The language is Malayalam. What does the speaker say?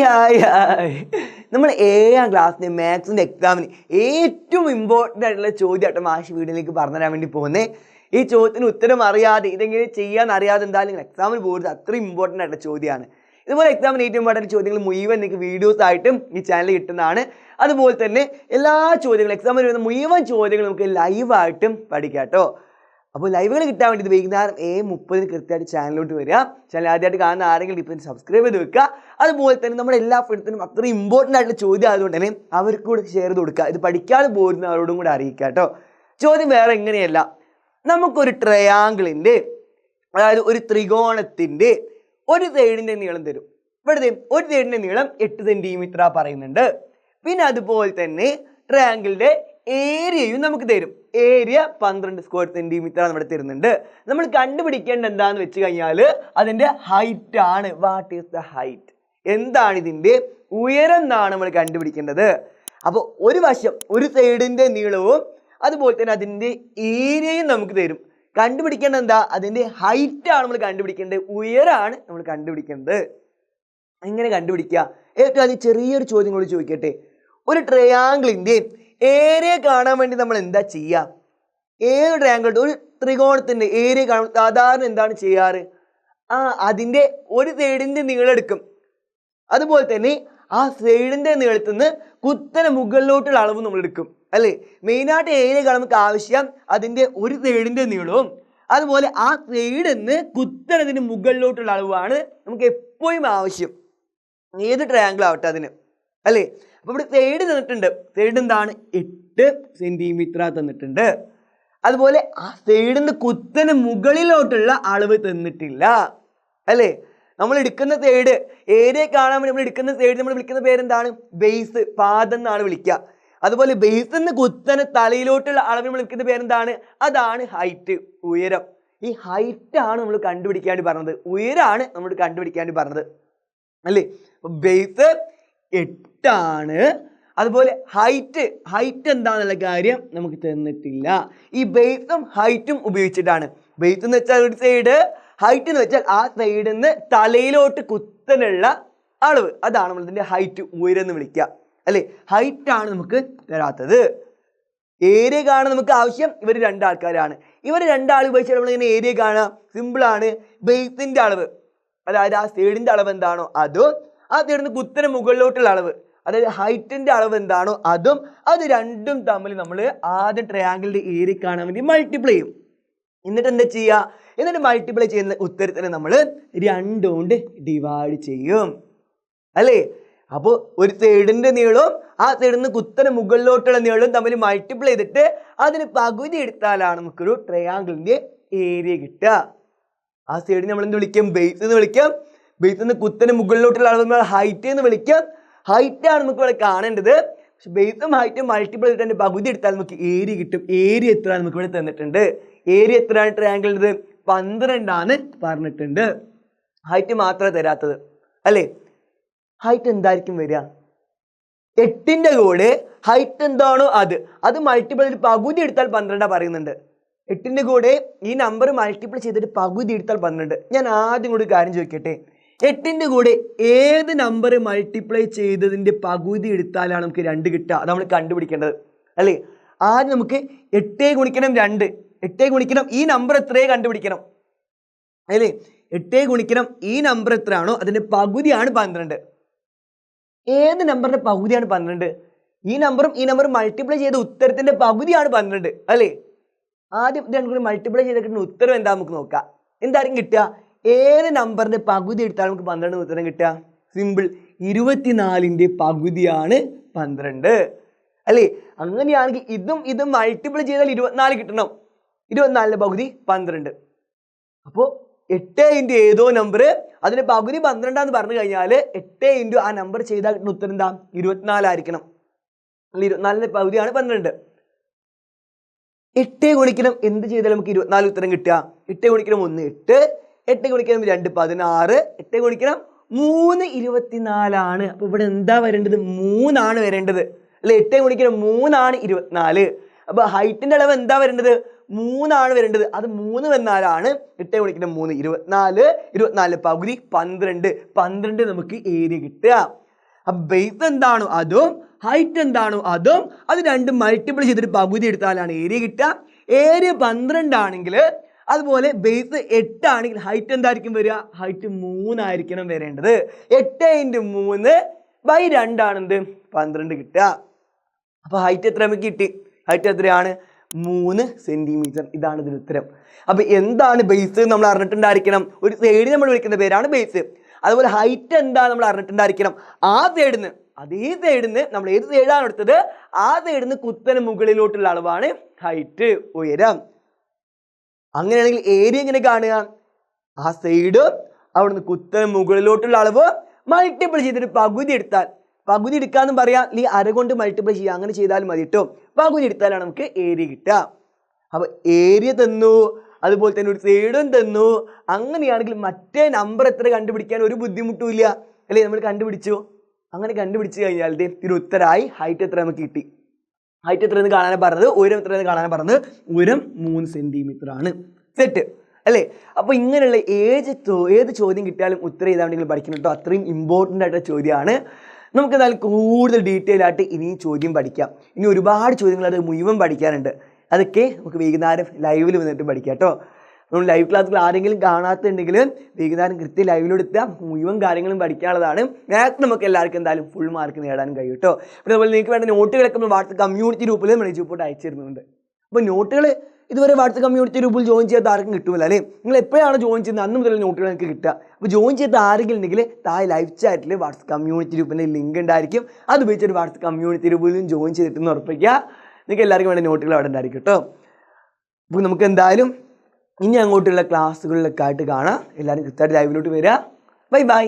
ഹായ് നമ്മൾ 7ാം ക്ലാസ്സിന് മാത്സിൻ്റെ എക്സാമിന് ഏറ്റവും ഇമ്പോർട്ടൻ്റ് ആയിട്ടുള്ള ചോദ്യമായിട്ട് മാഷ് വീഡിയോയിലേക്ക് പറഞ്ഞു തരാൻ വേണ്ടി പോകുന്നത്. ഈ ചോദ്യത്തിന് ഉത്തരം അറിയാതെ ഇതെങ്ങനെ ചെയ്യാൻ അറിയാതെ എന്തായാലും എക്സാമിന് പോകുന്നത് അത്രയും ഇമ്പോർട്ടൻ്റ് ആയിട്ടുള്ള ചോദ്യമാണ്. ഇതുപോലെ എക്സാമിന് ഏറ്റവും ഇമ്പോർട്ടൻ്റ് ചോദ്യങ്ങൾ മുഴുവൻ നിങ്ങൾക്ക് വീഡിയോസ് ആയിട്ടും ഈ ചാനലിൽ കിട്ടുന്നതാണ്. അതുപോലെ തന്നെ എല്ലാ ചോദ്യങ്ങളും എക്സാമിന് വരുന്ന മുഴുവൻ ചോദ്യങ്ങളും നമുക്ക് ലൈവായിട്ടും പഠിക്കാം കേട്ടോ. അപ്പോൾ ലൈവുകൾ കിട്ടാൻ വേണ്ടി വൈകുന്നേരം 7:30 കൃത്യമായിട്ട് ചാനലിലോട്ട് വരിക. ചാനൽ ആദ്യമായിട്ട് കാണുന്ന ആരെങ്കിലും ഇപ്പോൾ സബ്സ്ക്രൈബ് ചെയ്ത് വെക്കുക. അതുപോലെ തന്നെ നമ്മുടെ എല്ലാ ഫ്രണ്ട്സിനും അത്രയും ഇമ്പോർട്ടൻ്റ് ആയിട്ടുള്ള ചോദ്യം ആയതുകൊണ്ട് തന്നെ അവർക്ക് കൂടെ ഷെയർ ചെയ്ത് കൊടുക്കുക. ഇത് പഠിക്കാതെ പോരുന്നവരോടും കൂടെ അറിയിക്കുക കേട്ടോ. ചോദ്യം വേറെ എങ്ങനെയല്ല, നമുക്കൊരു ട്രയാങ്കിളിൻ്റെ അതായത് ഒരു ത്രികോണത്തിൻ്റെ ഒരു സൈഡിൻ്റെ നീളം തരും. ഇവിടുത്തെ ഒരു സൈഡിൻ്റെ നീളം 8 സെൻറ്റിമീറ്റർ പറയുന്നുണ്ട്. പിന്നെ അതുപോലെ തന്നെ ട്രയാങ്കിളിൻ്റെ ഏരിയയും നമുക്ക് തരും. ഏരിയ 12 സ്ക്വയർ സെൻറ്റിമീറ്റർ നമ്മുടെ തരുന്നുണ്ട്. നമ്മൾ കണ്ടുപിടിക്കേണ്ട എന്താന്ന് വെച്ച് കഴിഞ്ഞാൽ അതിൻ്റെ ഹൈറ്റ് ആണ്. What is the height? എന്താണ് ഇതിൻ്റെ ഉയരം എന്നാണ് നമ്മൾ കണ്ടുപിടിക്കേണ്ടത്. അപ്പോൾ ഒരു വശം ഒരു സൈഡിൻ്റെ നീളവും അതുപോലെ തന്നെ അതിൻ്റെ ഏരിയയും നമുക്ക് തരും. കണ്ടുപിടിക്കേണ്ടത് എന്താ? അതിൻ്റെ ഹൈറ്റ് ആണ് നമ്മൾ കണ്ടുപിടിക്കേണ്ടത്, ഉയരമാണ് നമ്മൾ കണ്ടുപിടിക്കേണ്ടത്. എങ്ങനെ കണ്ടുപിടിക്കുക? ഏറ്റവും ആദ്യം ചെറിയൊരു ചോദ്യം കൂടി ചോദിക്കട്ടെ. ഒരു ട്രയാങ്കിളിൻ്റെ ഏരിയ കാണാൻ വേണ്ടി നമ്മൾ എന്താ ചെയ്യുക? ഏത് ട്രയാങ്കിൾ ഒരു ത്രികോണത്തിൻ്റെ ഏരിയ കാണാൻ സാധാരണ എന്താണ് ചെയ്യാറ്? അതിൻ്റെ ഒരു സൈഡിൻ്റെ നീളം എടുക്കും. അതുപോലെ തന്നെ ആ സൈഡിൻ്റെ നീളത്തിൽ നിന്ന് കുത്തനെ മുകളിലോട്ടുള്ള അളവ് നമ്മൾ എടുക്കും അല്ലേ? മെയിനായിട്ട് ഏരിയ കാണാൻ നമുക്ക് ആവശ്യം അതിൻ്റെ ഒരു സൈഡിൻ്റെ നീളവും അതുപോലെ ആ സൈഡിൽ നിന്ന് കുത്തനതിന് മുകളിലോട്ടുള്ള അളവാണ് നമുക്ക് എപ്പോഴും ആവശ്യം, ഏത് ട്രയാങ്കിൾ ആവട്ടെ അതിന് അല്ലേ? അപ്പോൾ ഇവിടെ സൈഡ് തന്നിട്ടുണ്ട്. സൈഡ് എന്താണ്? 8 സെൻറ്റിമീറ്റർ തന്നിട്ടുണ്ട്. അതുപോലെ ആ സൈഡിൽ നിന്ന് കുത്തന് മുകളിലോട്ടുള്ള അളവ് തന്നിട്ടില്ല അല്ലേ? നമ്മൾ എടുക്കുന്ന സൈഡ് ഏരിയ കാണാൻ വേണ്ടി നമ്മൾ എടുക്കുന്ന സൈഡ് നമ്മൾ വിളിക്കുന്ന പേരെന്താണ്? ബേസ്, പാദം എന്നാണ് വിളിക്കുക. അതുപോലെ ബേസിൽ നിന്ന് കുത്തന് തലയിലോട്ടുള്ള അളവ് നമ്മൾ വിളിക്കുന്ന പേരെന്താണ്? അതാണ് ഹൈറ്റ്, ഉയരം. ഈ ഹൈറ്റ് ആണ് നമ്മൾ കണ്ടുപിടിക്കാൻ പറഞ്ഞത്, ഉയരമാണ് നമ്മൾ കണ്ടുപിടിക്കാൻ പറഞ്ഞത് അല്ലേ? ബേസ് 8 ആണ്. അതുപോലെ ഹൈറ്റ് എന്താണെന്നുള്ള കാര്യം നമുക്ക് തന്നിട്ടില്ല. ഈ ബേസും ഹൈറ്റും ഉപയോഗിച്ചിട്ടാണ്. ബേസ് എന്ന് വെച്ചാൽ ഒരു സൈഡ്, ഹൈറ്റ് എന്ന് വെച്ചാൽ ആ സൈഡിൽ നിന്ന് തലയിലോട്ട് കുത്തനുള്ള അളവ്, അതാണ് നമ്മൾ ഇതിൻ്റെ ഹൈറ്റ്, ഉയരം എന്ന് വിളിക്കുക അല്ലേ? ഹൈറ്റ് ആണ് നമുക്ക് തരാത്തത്. ഏരിയ കാണാൻ നമുക്ക് ആവശ്യം ഇവർ രണ്ടാൾക്കാരാണ്. ഇവർ രണ്ടാൾ ഉപയോഗിച്ചാൽ നമ്മളിങ്ങനെ ഏരിയ കാണാം. സിമ്പിളാണ്. ബേസിൻ്റെ അളവ് അതായത് ആ സൈഡിൻ്റെ അളവ് എന്താണോ അതും ആ സൈഡിൽ നിന്ന് കുത്തനെ മുകളിലോട്ടുള്ള അളവ് അതായത് ഹൈറ്റിൻ്റെ അളവ് എന്താണോ അതും, അത് രണ്ടും തമ്മിൽ നമ്മൾ ആദ്യം ട്രയാങ്കിളിൻ്റെ ഏരിയ കാണാൻ വേണ്ടി മൾട്ടിപ്ലൈ ചെയ്യും. എന്നിട്ട് എന്താ ചെയ്യുക? എന്നിട്ട് മൾട്ടിപ്ലൈ ചെയ്യുന്ന ഉത്തരത്തിന് നമ്മൾ 2 കൊണ്ട് ഡിവൈഡ് ചെയ്യും അല്ലേ? അപ്പോൾ ഒരു സൈഡിൻ്റെ നീളവും ആ സൈഡിൽ നിന്ന് കുത്തനെ മുകളിലോട്ടുള്ള നീളവും തമ്മിൽ മൾട്ടിപ്ലൈ ചെയ്തിട്ട് അതിന് പകുതി എടുത്താലാണ് നമുക്കൊരു ട്രയാങ്കിളിൻ്റെ ഏരിയ കിട്ടുക. ആ സൈഡിന് നമ്മൾ എന്ത് വിളിക്കും? ബേസ് എന്ന് വിളിക്കാം. ബേസിൽ നിന്ന് കുത്തനെ മുകളിലോട്ടുള്ള അളവ് നമ്മൾ ഹൈറ്റ് എന്ന് വിളിക്കാം. ഹൈറ്റാണ് നമുക്ക് ഇവിടെ കാണേണ്ടത്. പക്ഷെ ബേസും ഹൈറ്റും മൾട്ടിപ്പിൾ ചെയ്തിട്ട് അതിൻ്റെ പകുതി എടുത്താൽ നമുക്ക് ഏരിയ കിട്ടും. ഏരിയ എത്ര നമുക്ക് ഇവിടെ തന്നിട്ടുണ്ട്? ഏരിയ എത്രയാണ് ട്രയാങ്കിളിൻ്റെ? 12 ആണ് പറഞ്ഞിട്ടുണ്ട്. ഹൈറ്റ് മാത്രമേ തരാത്തത് അല്ലേ? ഹൈറ്റ് എന്തായിരിക്കും വരിക? 8ൻ്റെ കൂടെ ഹൈറ്റ് എന്താണോ അത് മൾട്ടിപ്പിൾ ചെയ്തിട്ട് പകുതി എടുത്താൽ 12 പറയുന്നുണ്ട്. 8ൻ്റെ കൂടെ ഈ നമ്പർ മൾട്ടിപ്പിൾ ചെയ്തിട്ട് പകുതി എടുത്താൽ 12. ഞാൻ ആദ്യം കൂടി കാര്യം ചോദിക്കട്ടെ. 8ൻ്റെ കൂടെ ഏത് നമ്പർ മൾട്ടിപ്ലൈ ചെയ്തതിൻ്റെ പകുതി എടുത്താലാണ് നമുക്ക് 2 കിട്ടുക? അത് നമ്മൾ കണ്ടുപിടിക്കേണ്ടത് അല്ലേ? ആദ്യം നമുക്ക് 8 ഗുണിക്കണം 2, 8 ഗുണിക്കണം ഈ നമ്പർ എത്രയേ കണ്ടുപിടിക്കണം അല്ലേ? 8 ഗുണിക്കണം ഈ നമ്പർ എത്രയാണോ അതിൻ്റെ പകുതിയാണ് 12. ഏത് നമ്പറിൻ്റെ പകുതിയാണ് 12? ഈ നമ്പറും മൾട്ടിപ്ലൈ ചെയ്ത ഉത്തരത്തിൻ്റെ പകുതിയാണ് 12 അല്ലേ? ആദ്യം രണ്ടും കൂടി മൾട്ടിപ്ലൈ ചെയ്ത് കിട്ടുന്ന ഉത്തരം എന്താ നമുക്ക് നോക്കാം. എന്തായിരിക്കും കിട്ടുക? ഏത് നമ്പറിൻ്റെ പകുതി എടുത്താൽ നമുക്ക് 12 ഉത്തരം കിട്ടുക? സിമ്പിൾ, 24ൻ്റെ പകുതിയാണ് 12 അല്ലേ? അങ്ങനെയാണെങ്കിൽ ഇതും മൾട്ടിപ്ലൈ ചെയ്താൽ 24 കിട്ടണം. 24ൻ്റെ പകുതി 12. അപ്പോൾ 8 ഇൻറ്റു ഏതോ നമ്പർ അതിൻ്റെ പകുതി 12 പറഞ്ഞു കഴിഞ്ഞാൽ 8 ഇൻറ്റു ആ നമ്പർ ചെയ്താൽ കിട്ടുന്ന ഉത്തരം എന്താ? 24 ആയിരിക്കണം. 24ൻ്റെ പകുതിയാണ് 12. 8 ഗുണിക്കണം എന്ത് ചെയ്താലും നമുക്ക് 24 ഉത്തരം കിട്ടുക? 8 ഗുണിക്കണം 1 8, 8 ഗുണിക്കണം 2 16, 8 ഗുണിക്കണം 3 24 ആണ്. അപ്പോൾ ഇവിടെ എന്താ വരേണ്ടത്? 3 ആണ് വരേണ്ടത് അല്ലെ? 8 ഗുണിക്കണം 3 ആണ് 24. അപ്പോൾ ഹൈറ്റിൻ്റെ അളവ് എന്താ വരേണ്ടത്? 3 ആണ് വരേണ്ടത്. അത് 3 വന്നാലാണ് 8 ഗുണിക്കണം 3 24, 24 പകുതി 12 നമുക്ക് ഏരിയ കിട്ടുക. അപ്പം ബേസ് എന്താണോ അതും ഹൈറ്റ് എന്താണോ അതും അത് രണ്ടും മൾട്ടിപ്പിൾ ചെയ്തിട്ട് പകുതി എടുത്താലാണ് ഏരിയ കിട്ടുക. ഏരിയ 12 ആണെങ്കിൽ അതുപോലെ ബേസ് 8 ആണെങ്കിൽ ഹൈറ്റ് എന്തായിരിക്കും വരിക? ഹൈറ്റ് 3 ആയിരിക്കണം വരേണ്ടത്. 8×3/2 ആണെന്ത്? 12 കിട്ടുക. അപ്പോൾ ഹൈറ്റ് എത്ര നമുക്ക് കിട്ടി? ഹൈറ്റ് എത്രയാണ്? 3 സെന്റിമീറ്റർ. ഇതാണ് ഇതിന് ഉത്തരം. അപ്പോൾ എന്താണ് ബേസ് നമ്മൾ അറിഞ്ഞിട്ടുണ്ടായിരിക്കണം. ഒരു സൈഡ് നമ്മൾ വിളിക്കുന്ന പേരാണ് ബേസ്. അതുപോലെ ഹൈറ്റ് എന്താ നമ്മൾ അറിഞ്ഞിട്ടുണ്ടായിരിക്കണം. ആ സൈഡിൽ നിന്ന് അതേ സൈഡിൽ നിന്ന് നമ്മൾ ഏത് സൈഡാണ് എടുത്തത് ആ സൈഡിൽ നിന്ന് കുത്തനെ മുകളിലോട്ടുള്ള അളവാണ് ഹൈറ്റ്, ഉയരം. അങ്ങനെയാണെങ്കിൽ ഏരിയ എങ്ങനെ കാണുക? ആ സൈഡ് അവിടുന്ന് കുത്തനെ മുകളിലോട്ടുള്ള അളവ് മൾട്ടിപ്പിൾ ചെയ്തിട്ട് പകുതി എടുത്താൽ, പകുതി എടുക്കാന്നും പറയാം, അല്ലെങ്കിൽ അര കൊണ്ട് മൾട്ടിപ്പിൾ ചെയ്യുക, അങ്ങനെ ചെയ്താലും മതി കേട്ടോ. പകുതി എടുത്താലാണ് നമുക്ക് ഏരിയ കിട്ടുക. അപ്പോൾ ഏരിയ തന്നു, അതുപോലെ തന്നെ ഒരു സൈഡും തന്നു. അങ്ങനെയാണെങ്കിൽ മറ്റേ നമ്പർ എത്ര കണ്ടുപിടിക്കാൻ ഒരു ബുദ്ധിമുട്ടും ഇല്ല അല്ലേ? നമ്മൾ കണ്ടുപിടിച്ചു. അങ്ങനെ കണ്ടുപിടിച്ച് കഴിഞ്ഞാൽ ഇതിന് ഉത്തരമായി ഹൈറ്റ് എത്ര നമുക്ക് കിട്ടി. ഹൈറ്റ് എത്ര എന്ന് കാണാൻ പറഞ്ഞത്, ഉയരം എത്ര എന്ന് കാണാൻ പറഞ്ഞത്. ഉയരം 3 സെന്റിമീറ്റർ ആണ്. സെറ്റ് അല്ലേ? അപ്പോൾ ഇങ്ങനെയുള്ള ഏത് ചോദ്യം കിട്ടിയാലും ഉത്തരം ചെയ്താൽ നിങ്ങൾ പഠിക്കണം കേട്ടോ. അത്രയും ഇമ്പോർട്ടൻ്റ് ആയിട്ടുള്ള ചോദ്യമാണ്. നമുക്ക് എന്തായാലും കൂടുതൽ ഡീറ്റെയിൽ ആയിട്ട് ഇനിയും ചോദ്യം പഠിക്കാം. ഇനി ഒരുപാട് ചോദ്യങ്ങൾ അത് മുഴുവൻ പഠിക്കാനുണ്ട്. അതൊക്കെ നമുക്ക് വൈകുന്നേരം ലൈവിൽ വന്നിട്ട് പഠിക്കാം കേട്ടോ. നമ്മൾ ലൈവ് ക്ലാസ്സുകൾ ആരെങ്കിലും കാണാത്തുണ്ടെങ്കിൽ വൈകുന്നേരം കൃത്യം ലൈവിലൂടെ എത്തുക. മുഴുവൻ കാര്യങ്ങളും പഠിക്കാനുള്ളതാണ്. മാത്സ് നമുക്ക് എല്ലാവർക്കും എന്തായാലും ഫുൾ മാർക്ക് നേടാനും കഴിയും കേട്ടോ. പിന്നെ അതുപോലെ നിങ്ങൾക്ക് വേണ്ട നോട്ടുകളൊക്കെ നമ്മൾ വാട്സ്ആപ്പ് കമ്മ്യൂണിറ്റി ഗ്രൂപ്പിൽ നമ്മൾ എജുപോട്ട് അയച്ചു തരുന്നുണ്ട്. അപ്പോൾ നോട്ടുകൾ ഇതുവരെ വാട്സ്ആപ്പ് കമ്മ്യൂണിറ്റി ഗ്രൂപ്പിൽ ജോയിൻ ചെയ്യാത്ത ആർക്കും കിട്ടുമല്ലോ അല്ലേ? നിങ്ങൾ എപ്പോഴാണ് ജോയിൻ ചെയ്യുന്നത് അന്ന് മുതൽ നോട്ടുകൾ നിങ്ങൾക്ക് കിട്ടുക. അപ്പോൾ ജോയിൻ ചെയ്ത ആരെങ്കിലും ഉണ്ടെങ്കിൽ താഴെ ലൈവ് ചാറ്റിൽ വാട്സ്ആപ്പ് കമ്മ്യൂണിറ്റി ഗ്രൂപ്പിൻ്റെ ലിങ്ക് ഉണ്ടായിരിക്കും. അത് ഉപയോഗിച്ചൊരു വാട്സ്ആപ്പ് കമ്മ്യൂണിറ്റി ഗ്രൂപ്പിലും ജോയിൻ ചെയ്തിട്ടെന്ന് ഉറപ്പിക്കുക. നിങ്ങൾക്ക് എല്ലാവർക്കും വേണ്ട നോട്ടുകൾ അവിടെ ഉണ്ടായിരിക്കും കേട്ടോ. അപ്പോൾ നമുക്ക് എന്തായാലും ഇനി അങ്ങോട്ടുള്ള ക്ലാസ്സുകളിലൊക്കെ ആയിട്ട് കാണാം. എല്ലാവരും കൃത്യമായിട്ട് ലൈവിലോട്ട് വരിക. Bye bye.